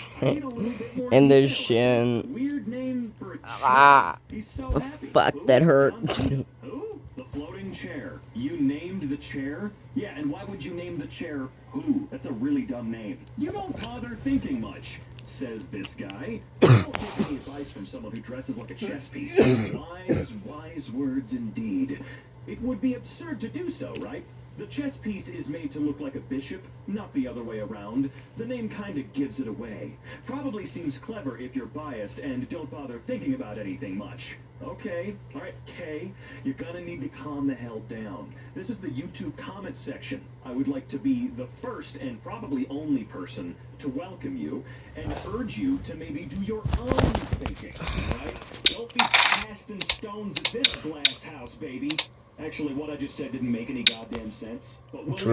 Weird name for a chair. Ah, He's so happy. fuck, Who? that hurt. Johnson? Who? The floating chair. You named the chair? Yeah, and why would you name the chair Who? That's a really dumb name. You don't bother thinking much, says this guy. I don't take any advice from someone who dresses like a chess piece. Wise words indeed. It would be absurd to do so, right? The chess piece is made to look like a bishop, not the other way around. The name kinda gives it away. Probably seems clever if you're biased and don't bother thinking about anything much. Okay, alright, K, you're gonna need to calm the hell down. This is the YouTube comment section. I would like to be the first and probably only person to welcome you and urge you to maybe do your own thinking, alright? Don't be casting stones at this glass house, baby. Actually, what I just said didn't make any goddamn sense. But we'll leave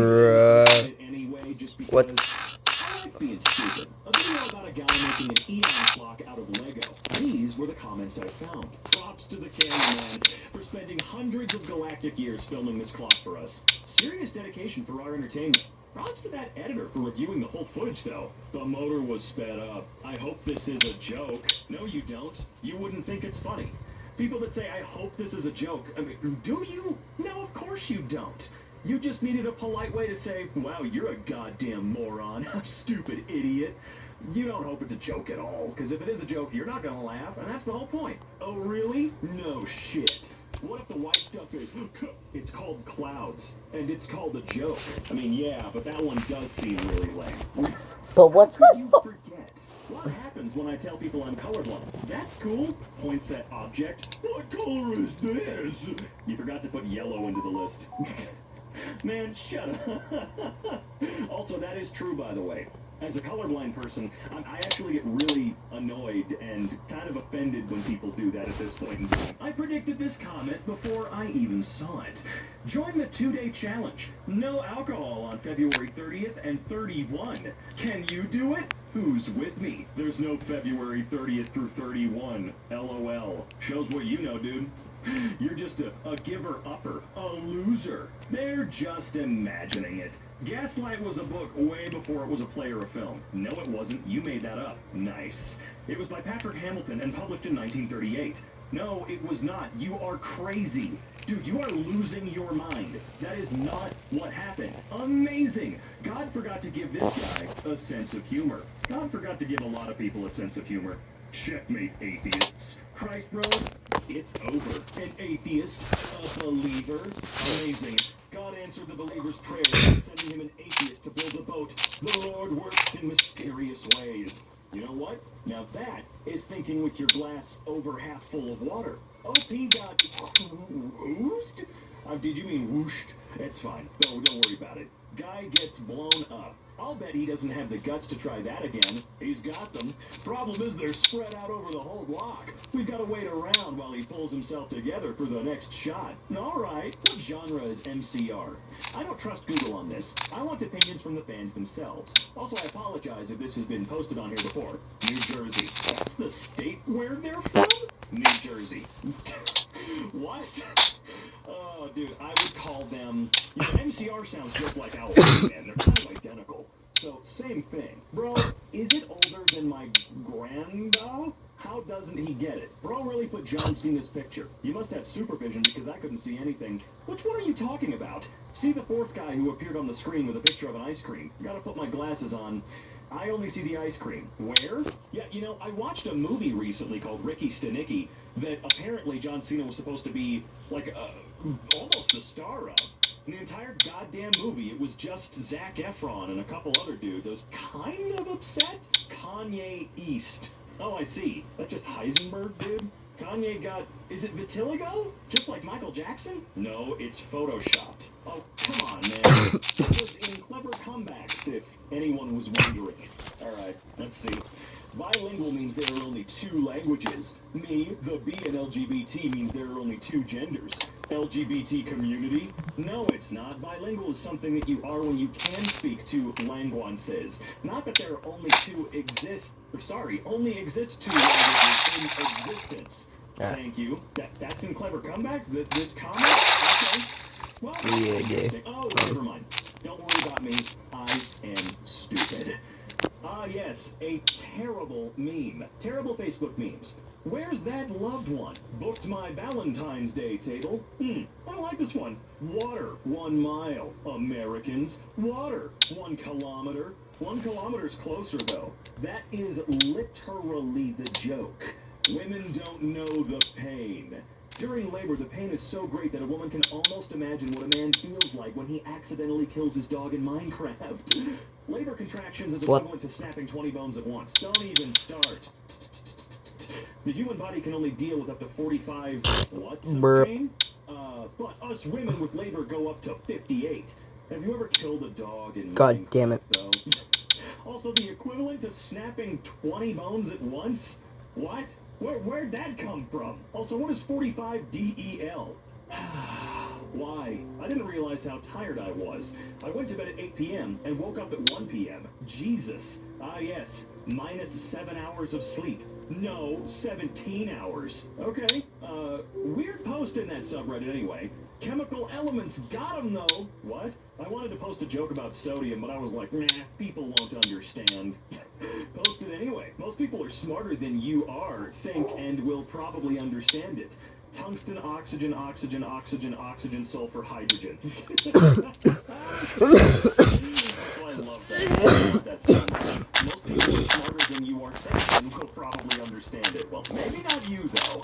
it anyway, just because What? I like being stupid. A video about a guy making an Eon clock out of Lego. These were the comments I found. Props to the cameraman for spending hundreds of galactic years filming this clock for us. Serious dedication for our entertainment. Props to that editor for reviewing the whole footage, though. The motor was sped up. I hope this is a joke. No, you don't. You wouldn't think it's funny. People that say, I hope this is a joke. I mean, do you? No, of course you don't. You just needed a polite way to say, wow, you're a goddamn moron. Stupid idiot. You don't hope it's a joke at all, because if it is a joke, you're not gonna laugh, and that's the whole point. Oh, really? No shit. What if the white stuff is, it's called clouds, and it's called a joke? I mean, yeah, but that one does seem really lame. But what's How the could you forget? What happens when I tell people I'm colorblind? That's cool. Points at object. What color is this? You forgot to put yellow into the list. Man, shut up. Also, that is true, by the way. As a colorblind person, I actually get really annoyed and kind of offended when people do that at this point in time. I predicted this comment before I even saw it. Join the 2-day challenge. No alcohol on February 30th and 31. Can you do it? Who's with me? There's no February 30th through 31. LOL. Shows what you know, dude. You're just a giver-upper, a loser. They're just imagining it. Gaslight was a book way before it was a play or a film. No, it wasn't. You made that up. Nice. It was by Patrick Hamilton and published in 1938. No, it was not. You are crazy. Dude, you are losing your mind. That is not what happened. Amazing. God forgot to give this guy a sense of humor. God forgot to give a lot of people a sense of humor. Checkmate, atheists. Christ bros, it's over. An atheist, a believer. Amazing. God answered answered the believer's prayer by sending him an atheist to build a boat. The Lord works in mysterious ways. You know what? Now that is thinking with your glass over half full of water. OP got whoosed? Did you mean whooshed? It's fine. No, don't worry about it. Guy gets blown up. I'll bet he doesn't have the guts to try that again. He's got them. Problem is they're spread out over the whole block. We've got to wait around while he pulls himself together for the next shot. All right, what genre is MCR? I don't trust Google on this. I want opinions from the fans themselves. Also, I apologize if this has been posted on here before. New Jersey. That's the state where they're from? New Jersey. What? Oh, dude, I would call them... You know, MCR sounds just like Alabama, man. They're kind of identical. So, same thing. Bro, is it older than my grandpa? How doesn't he get it? Bro really put John Cena's picture. You must have supervision because I couldn't see anything. Which one are you talking about? See the fourth guy who appeared on the screen with a picture of an ice cream. Gotta put my glasses on. I only see the ice cream. Where? Yeah, you know, I watched a movie recently called Ricky Stenicki that apparently John Cena was supposed to be, like, almost the star of. In the entire goddamn movie, it was just Zac Efron and a couple other dudes. I was kind of upset. Kanye East. Oh, I see. That's just Heisenberg, dude? Kanye got... Is it vitiligo? Just like Michael Jackson? No, it's photoshopped. Oh, come on, man. It was in Clever Comebacks, if anyone was wondering. Alright, let's see. Bilingual means there are only two languages. Me, the B in LGBT means there are only two genders. LGBT community? No, it's not. Bilingual is something that you are when you can speak two languages. Not that there are only only exist two languages in existence. Thank you. That's in Clever Comebacks? This comic? Okay. Well, that's interesting. Oh, never mind. Don't worry about me. I am stupid. Ah, yes, a terrible meme. Terrible Facebook memes. Where's that loved one? Booked my Valentine's Day table. I like this one. Water, 1 mile. Americans. Water, 1 kilometer. 1 kilometer's closer, though. That is literally the joke. Women don't know the pain. During labor, the pain is so great that a woman can almost imagine what a man feels like when he accidentally kills his dog in Minecraft. Labor contractions is equivalent to snapping 20 bones at once. Don't even start. The human body can only deal with up to 45 watts of pain. But us women with labor go up to 58. Have you ever killed a dog in God damn it. though? Also, the equivalent to snapping 20 bones at once? What? Where'd that come from? Also, what is 45 DEL? Why? I didn't realize how tired I was. I went to bed at 8 p.m. and woke up at 1 p.m. Jesus. Ah, yes. Minus 7 hours of sleep. No, 17 hours. Okay. Weird post in that subreddit anyway. Chemical elements got 'em though. What? I wanted to post a joke about sodium, but I was like, nah, people won't understand. Post it anyway. Most people are smarter than you are, think, and will probably understand it. Tungsten, oxygen, oxygen, oxygen, oxygen, sulfur, hydrogen. I love that. I love that so much. Most people are smarter than you are, think, and will probably understand it. Well, maybe not you, though.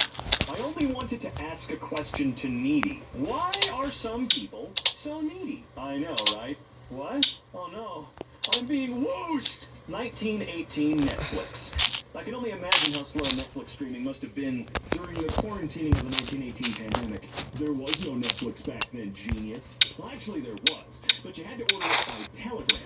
I only wanted to ask a question to Needy. Why are some people so needy? I know, right? What? Oh no. I'm being whooshed! 1918 Netflix. I can only imagine how slow Netflix streaming must have been during the quarantining of the 1918 pandemic. There was no Netflix back then, genius. Well, actually there was, but you had to order it by telegram.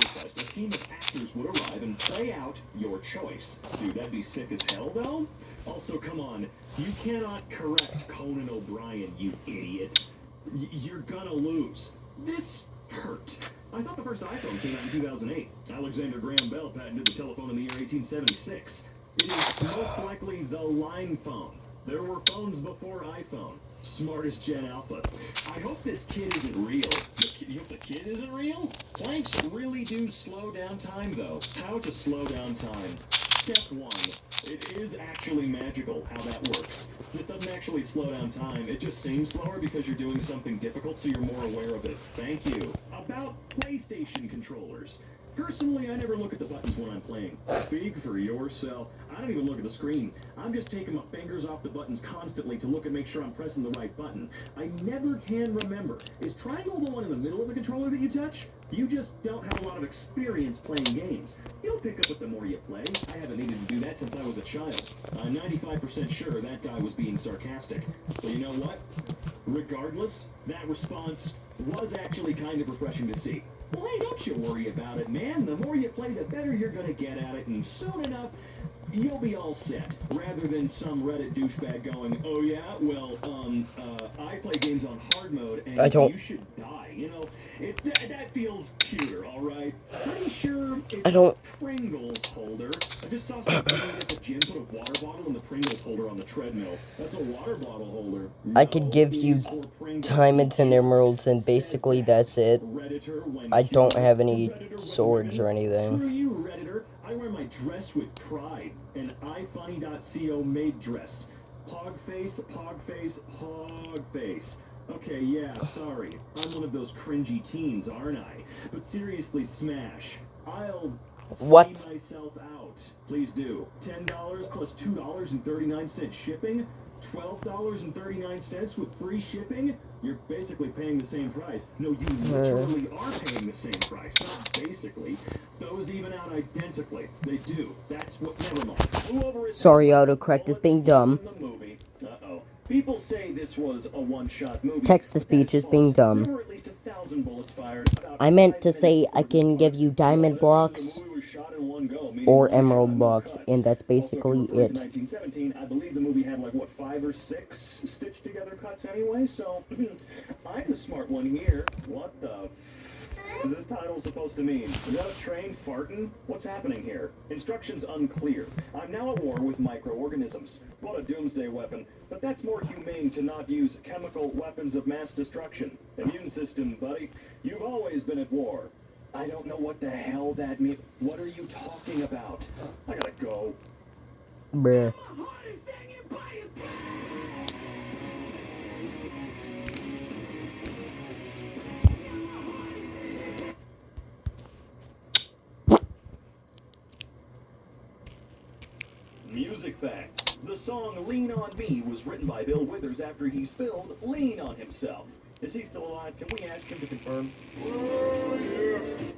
Request, a team of actors would arrive and play out your choice. Dude, that'd be sick as hell, though. Also, come on, you cannot correct Conan O'Brien, you idiot. You're gonna lose. This hurt. I thought the first iPhone came out in 2008. Alexander Graham Bell patented the telephone in the year 1876. It is most likely the line phone. There were phones before iPhone. Smartest Gen Alpha. I hope this kid isn't real. You hope the kid isn't real? Planks really do slow down time, though. How to slow down time. Step 1. It is actually magical how that works. This doesn't actually slow down time. It just seems slower because you're doing something difficult, so you're more aware of it. Thank you. About PlayStation controllers. Personally, I never look at the buttons when I'm playing. Speak for yourself. I don't even look at the screen. I'm just taking my fingers off the buttons constantly to look and make sure I'm pressing the right button. I never can remember. Is triangle the one in the middle of the controller that you touch? You just don't have a lot of experience playing games. You'll pick up it the more you play. I haven't needed to do that since I was a child. I'm 95% sure that guy was being sarcastic. But you know what? Regardless, that response was actually kind of refreshing to see. Well, hey, don't you worry about it, man. The more you play, the better you're gonna get at it, and soon enough, you'll be all set. Rather than some Reddit douchebag going, oh yeah, well, I play games on hard mode, and you should die. You know, that feels cuter, all right? Pretty sure it's a Pringles holder. I just saw some lady at the gym put a water bottle in the Pringles holder on the treadmill. That's a water bottle holder. I could give you diamonds and emeralds, and basically that's it. I don't have any swords or anything. Screw you, Redditor. I wear my dress with pride. An ifunny.co made dress. Pogface, pogface, pogface. Okay, yeah, sorry. I'm one of those cringy teens, aren't I? But seriously, Smash. I'll see myself out. Please do. $10 plus $2.39 shipping? $12.39 with free shipping? You're basically paying the same price. No, you literally are paying the same price. Not basically. Those even out identically. They do. That's what. Never mind. Sorry, autocorrect is being dumb. Uh-oh. People say this was a one-shot movie. Text-to-speech is being dumb. There were at least 1,000 bullets fired. I meant to say I can give you diamond blocks or emerald blocks, and that's basically it. 1917, I believe the movie had like, what, 5 or 6 stitched together cuts anyway, so I'm the smart one here. What the is this title supposed to mean? Is that a train farting? What's happening here? Instructions unclear. I'm now at war with microorganisms. What a doomsday weapon. But that's more humane to not use chemical weapons of mass destruction. Immune system, buddy. You've always been at war. I don't know what the hell that means. What are you talking about? I gotta go. Bruh. Music fact. The song Lean on Me was written by Bill Withers after he spilled lean on himself. Is he still alive? Can we ask him to confirm?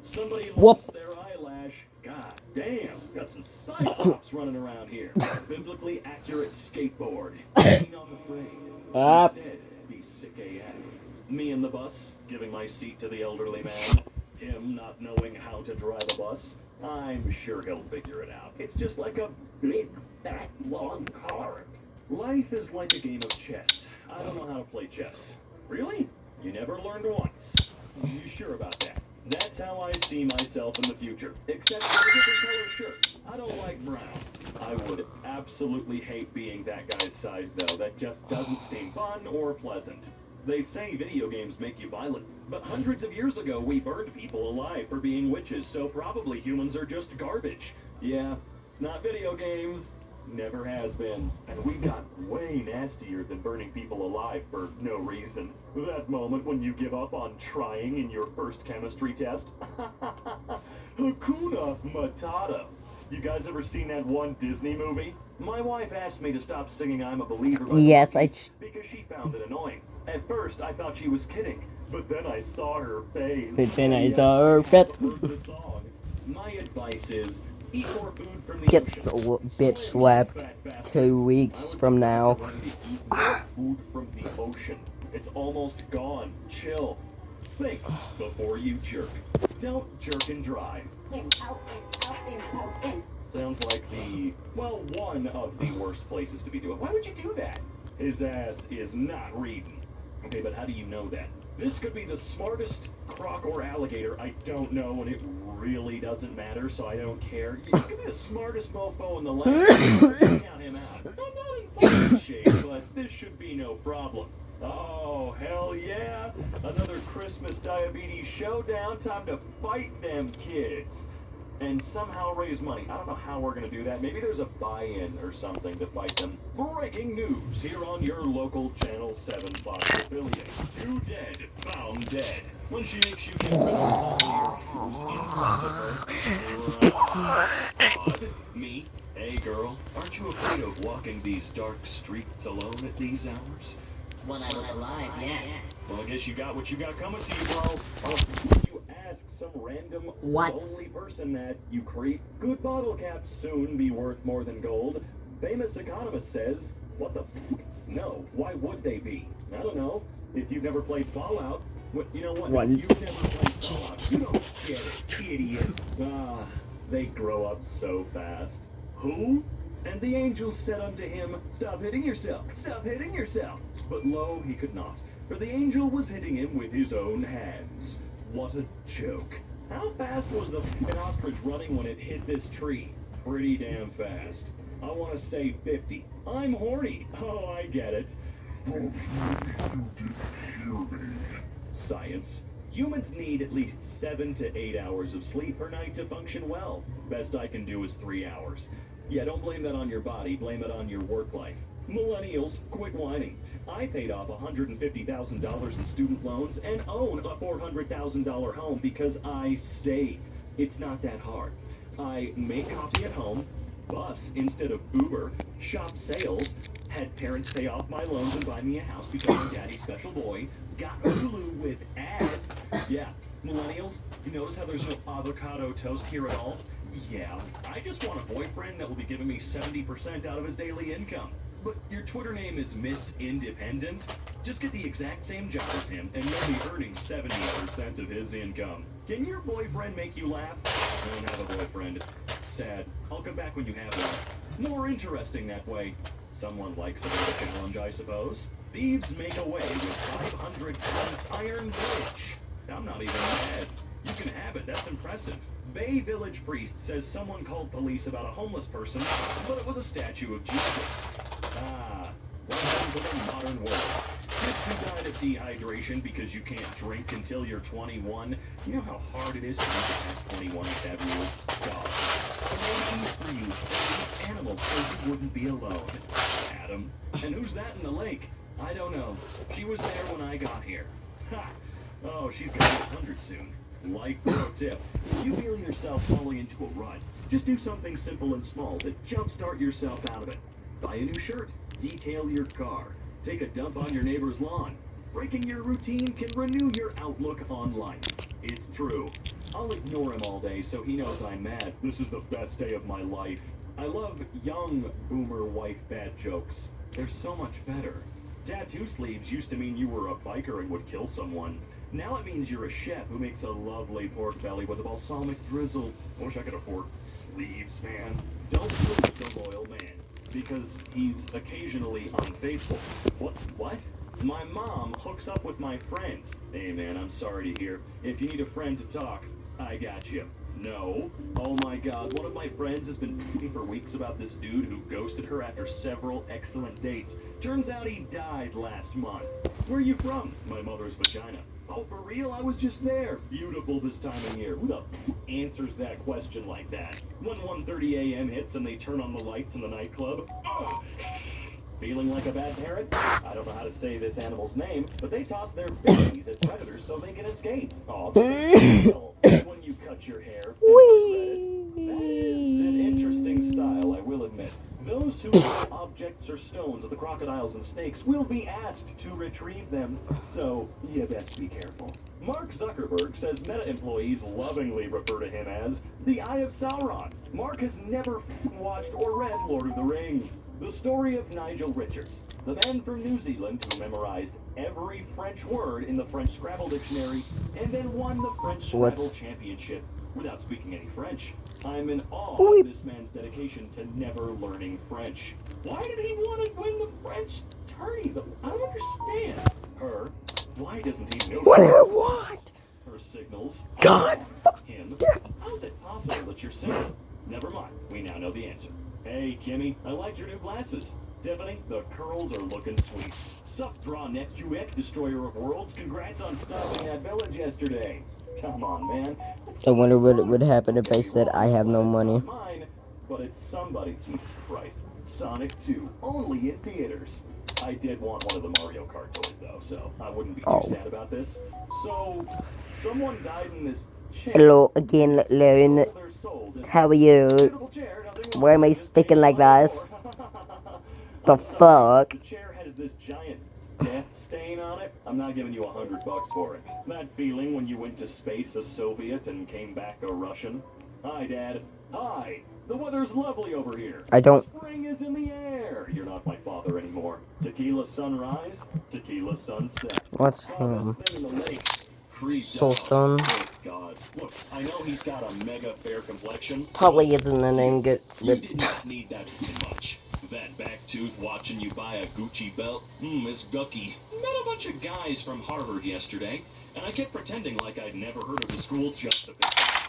Somebody lost their eyelash. God damn, got some cyclops running around here. Biblically accurate skateboard. Lean on the frame. Instead, be sick AF. Me in the bus, giving my seat to the elderly man. Him not knowing how to drive a bus. I'm sure he'll figure it out. It's just like a big, fat, long car. Life is like a game of chess. I don't know how to play chess. Really? You never learned once. You sure about that? That's how I see myself in the future. Except for a different color shirt. I don't like brown. I would absolutely hate being that guy's size, though. That just doesn't seem fun or pleasant. They say video games make you violent, but hundreds of years ago we burned people alive for being witches, so probably humans are just garbage. Yeah, it's not video games. Never has been. And we got way nastier than burning people alive for no reason. That moment when you give up on trying in your first chemistry test. Hakuna Matata. You guys ever seen that one Disney movie? My wife asked me to stop singing I'm a Believer by Yes, because she found it annoying. At first, I thought she was kidding, but then I saw her face. The song. My advice is eat more food from the Get so bitch slapped 2 weeks from now. Food from the ocean. It's almost gone. Chill. Think before you jerk. Don't jerk and drive. In, out, in. Sounds like one of the worst places to be doing. Why would you do that? His ass is not reading. Okay, but how do you know that? This could be the smartest croc or alligator, I don't know, and it really doesn't matter, so I don't care. You could be the smartest mofo in the land. Count him out. I'm not in fucking shape, but this should be no problem. Oh, hell yeah. Another Christmas diabetes showdown. Time to fight them kids. and somehow raise money. I don't know how we're gonna do that. Maybe there's a buy-in or something to fight them. Breaking news here on your local Channel 7 Fox affiliate. 2 dead, found dead. When she makes you get rid of all your house in front of her. Odd. Me? Hey girl, aren't you afraid of walking these dark streets alone at these hours? When I was alive, yes. Well, I guess you got what you got coming to you, bro. Would you ask some random What? lonely person that, you creep? Good bottle caps soon be worth more than gold. Famous economist says, what the f? No, why would they be? I don't know. If you've never played Fallout, you know what? One. If you've never played Fallout, you don't get it, idiot. Ah, they grow up so fast. Who? And the angel said unto him, stop hitting yourself, stop hitting yourself. But lo, he could not, for the angel was hitting him with his own hands. What a joke. How fast was the f***ing ostrich running when it hit this tree? Pretty damn fast. I want to say 50. I'm horny. Oh, I get it. Science. Humans need at least 7 to 8 hours of sleep per night to function well. Best I can do is 3 hours. Yeah, don't blame that on your body, blame it on your work life. Millennials, quit whining. I paid off $150,000 in student loans and own a $400,000 home because I save. It's not that hard. I make coffee at home, bus instead of Uber, shop sales, had parents pay off my loans and buy me a house because I'm daddy's special boy, got Hulu with ads. Yeah, millennials, you notice how there's no avocado toast here at all? Yeah, I just want a boyfriend that will be giving me 70% out of his daily income. But your Twitter name is Miss Independent? Just get the exact same job as him, and you'll be earning 70% of his income. Can your boyfriend make you laugh? I don't have a boyfriend. Sad. I'll come back when you have one. More interesting that way. Someone likes a little challenge, I suppose. Thieves make away with 500-ton iron bridge. I'm not even mad. You can have it, that's impressive. Bay Village priest says someone called police about a homeless person, but it was a statue of Jesus. Ah, welcome to the modern world. Kids who died of dehydration because you can't drink until you're 21. You know how hard it is to make it past 21 with that rule? God. They eat for you, these animals, so you wouldn't be alone. Adam. And who's that in the lake? I don't know. She was there when I got here. Ha! Oh, she's gonna be 100 soon. Like pro tip, if you feel yourself falling into a rut, just do something simple and small to jumpstart yourself out of it. Buy a new shirt, detail your car, take a dump on your neighbor's lawn. Breaking your routine can renew your outlook on life. It's true. I'll ignore him all day so he knows I'm mad. This is the best day of my life. I love young boomer wife bad jokes. They're so much better. Tattoo sleeves used to mean you were a biker and would kill someone. Now it means you're a chef who makes a lovely pork belly with a balsamic drizzle. I wish I could afford sleeves, man. Don't sleep with the loyal man, because he's occasionally unfaithful. What? My mom hooks up with my friends. Hey man, I'm sorry to hear. If you need a friend to talk, I got you. No. Oh my god, one of my friends has been talking for weeks about this dude who ghosted her after several excellent dates. Turns out he died last month. Where are you from? My mother's vagina. Oh, for real? I was just there. Beautiful this time of year. Who the answers that question like that? When 1:30 a.m. hits and they turn on the lights in the nightclub? Oh. Feeling like a bad parent? I don't know how to say this animal's name, but they toss their babies at predators so they can escape. Aw, when you cut your hair and regret it. That is an interesting style, I will admit. Those who throw objects or stones at the crocodiles and snakes will be asked to retrieve them, so you best be careful. Mark Zuckerberg says Meta employees lovingly refer to him as the Eye of Sauron. Mark has never watched or read Lord of the Rings. The story of Nigel Richards, the man from New Zealand who memorized every French word in the French Scrabble dictionary and then won the French Scrabble Championship without speaking any French. I'm in awe of this man's dedication to never learning French. Why did he want to win the French tourney though? I don't understand. Her. Why doesn't he know What? her signals? God. Him. How's it possible that you're single? Never mind. We now know the answer. Hey, Kimmy, I like your new glasses. Tiffany, the curls are looking sweet. Sup, Drawnet QX, destroyer of worlds. Congrats on stopping that village yesterday. Come on, man. I wonder what would happen if I said I have no money. It's not mine, but it's somebody's. Jesus Christ. Sonic 2, only in theaters. I did want one of the Mario Kart toys, though, so I wouldn't be too sad about this. So, someone died in this chair. Hello again, Leon. Their soul did- How are you? Beautiful chair, nothing wrong Why am I with it. speaking like this? The I'm sorry, fuck? The chair has this giant death stain on it. I'm not giving you $100 for it. That feeling when you went to space a Soviet and came back a Russian. Hi, Dad. Hi. The weather's lovely over here. I don't- Spring is in the air. You're not my father anymore. Tequila sunrise, tequila sunset. What's Saw him? this thing in the lake. Creeped Soulstone? out. Good God. Look, I know he's got a mega fair complexion. Probably isn't the name good. You did not need that too much. That back tooth watching you buy a Gucci belt? Miss Gucky. Met a bunch of guys from Harvard yesterday, and I kept pretending like I'd never heard of the school just to piss them off.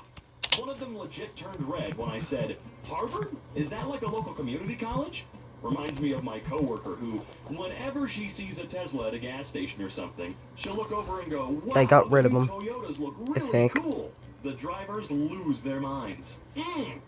One of them legit turned red when I said, Harvard? Is that like a local community college? Reminds me of my coworker who, whenever she sees a Tesla at a gas station or something, she'll look over and go, wow, I got rid of the new him, Toyotas look really think. cool. The drivers lose their minds.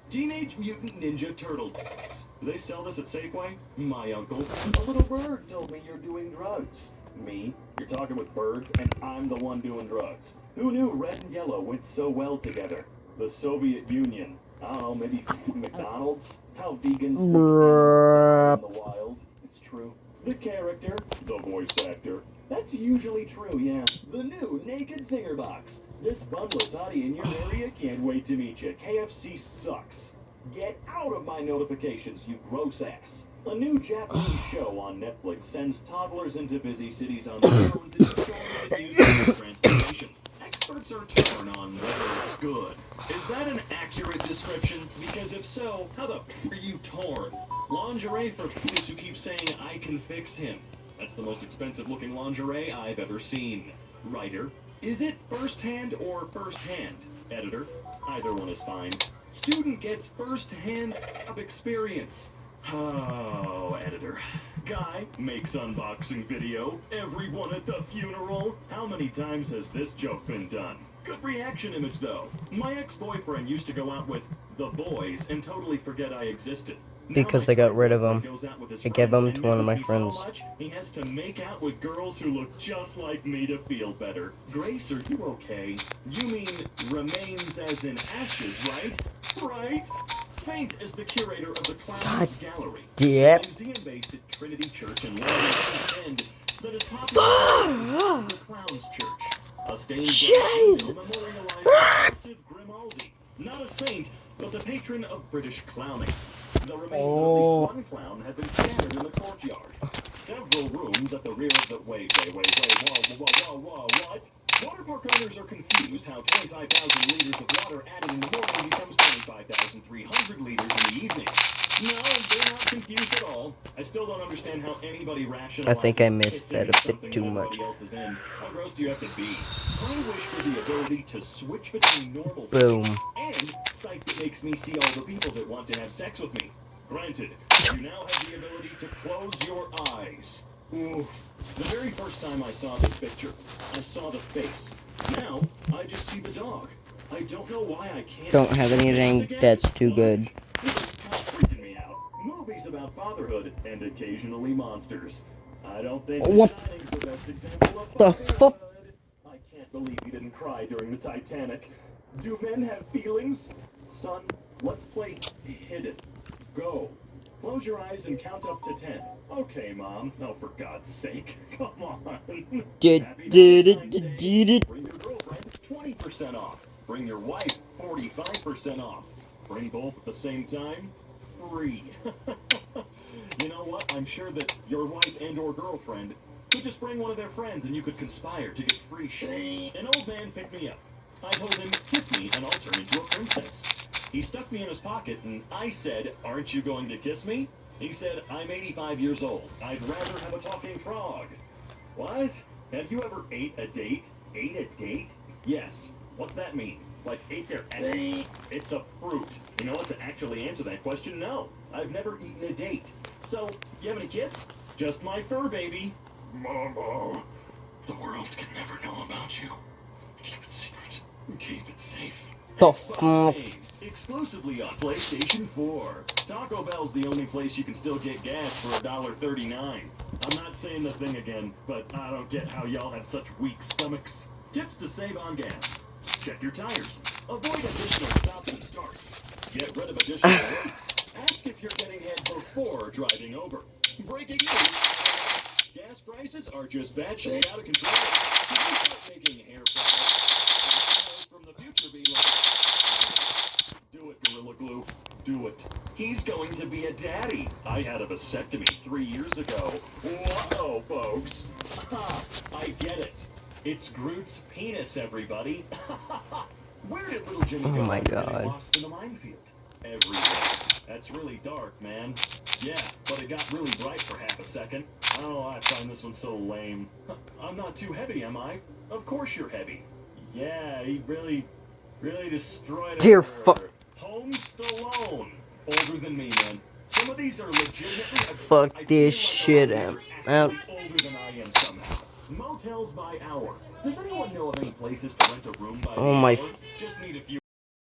Teenage Mutant Ninja Turtle. Do they sell this at Safeway? My uncle. A little bird told me you're doing drugs. Me? You're talking with birds, and I'm the one doing drugs. Who knew red and yellow went so well together? The Soviet Union. I don't know, maybe McDonald's? How vegans think Bruh. in the wild. It's true. The character, the voice actor. That's usually true, yeah. The new Naked Singer Box. This bundless hottie in your area can't wait to meet you. KFC sucks. Get out of my notifications, you gross ass. A new Japanese show on Netflix sends toddlers into busy cities on their own to do chores and use public transportation. Experts are torn on whether it's good. Is that an accurate description? Because if so, how the f*** are you torn? Lingerie for police who keep saying, I can fix him. That's the most expensive looking lingerie I've ever seen. Writer, is it first-hand or first-hand? Editor, either one is fine. Student gets first-hand experience. Oh, editor. Guy makes unboxing video. Everyone at the funeral. How many times has this joke been done? Good reaction image, though. My ex-boyfriend used to go out with the boys and totally forget I existed. Because I got rid of him. I gave him to one of my friends. He has to make out with girls who look just like me to feel better. Grace, are you okay? You mean remains as in ashes, right? Right? Saint is the curator of the Clowns Gallery. Yep. A museum based at Trinity Church in London End that is popular as the Clowns Church. A stained glass window memorialized Joseph Grimaldi. Not a saint, but the patron of British clowning. The remains of at least one clown have been scattered in the courtyard. Several rooms at the rear of the... Wait, whoa, what? Water park owners are confused how 25,000 liters of water added in the morning becomes 25,300 liters in the evening. No, they're not confused at all. I still don't understand how anybody rationalizes I think I missed that a bit something too that much. everybody else is in. How gross do you have to be? I wish for the ability to switch between normal Boom. sex and sight that makes me see all the people that want to have sex with me. Granted, you now have the ability to close your eyes. Ooh. The very first time I saw this picture, I saw the face. Now, I just see the dog. I don't know why I can't Don't see have the face anything again. that's too good. This is kind of freaking me out. Movies about fatherhood and occasionally monsters. I don't think The What Shining's the best example of the fatherhood. I can't believe you didn't cry during the Titanic. Do men have feelings? Son, let's play hidden. Go. Close your eyes and count up to 10. Okay, Mom. Oh, for God's sake. Come on. Happy Valentine's Day. Bring your girlfriend 20% off. Bring your wife 45% off. Bring both at the same time? Free. You know what? I'm sure that your wife and or girlfriend could just bring one of their friends and you could conspire to get free shit. An old man picked me up. I told him, kiss me and I'll turn into a princess. He stuck me in his pocket and I said, aren't you going to kiss me? He said, I'm 85 years old. I'd rather have a talking frog. What? Have you ever ate a date? Ate a date? Yes. What's that mean? Like, ate their enemy? It's a fruit. You know what? To actually answer that question, no. I've never eaten a date. So, you have any kids? Just my fur baby. Momo, the world can never know about you. Keep it secret. Keep it safe. The Xbox f- games, exclusively on PlayStation 4. Taco Bell's the only place you can still get gas for $1.39. I'm not saying the thing again, but I don't get how y'all have such weak stomachs. Tips to save on gas. Check your tires. Avoid additional stops and starts. Get rid of additional weight. Ask if you're getting hit before driving over. Breaking news. Gas prices are just batshit out of control. You can start making hair products. From the future be like, do it, Gorilla Glue. Do it. He's going to be a daddy. I had a vasectomy 3 years ago. Whoa, folks. I get it. It's Groot's penis, everybody. Where did little Jimmy go? Oh my after getting God. lost in the minefield? Everywhere. That's really dark, man. Yeah, but it got really bright for half a second. I don't know why I find this one so lame. I'm not too heavy, am I? Of course you're heavy. Yeah, he really destroyed Dear her. fuck. Home Stallone. Older than me, man. Some of these are legitimately... Fuck I feel this like shit a lot of out. these are actually older than I am somehow. Motels by hour. Does anyone know of any places to rent a room by Oh the my hour? Just need a few...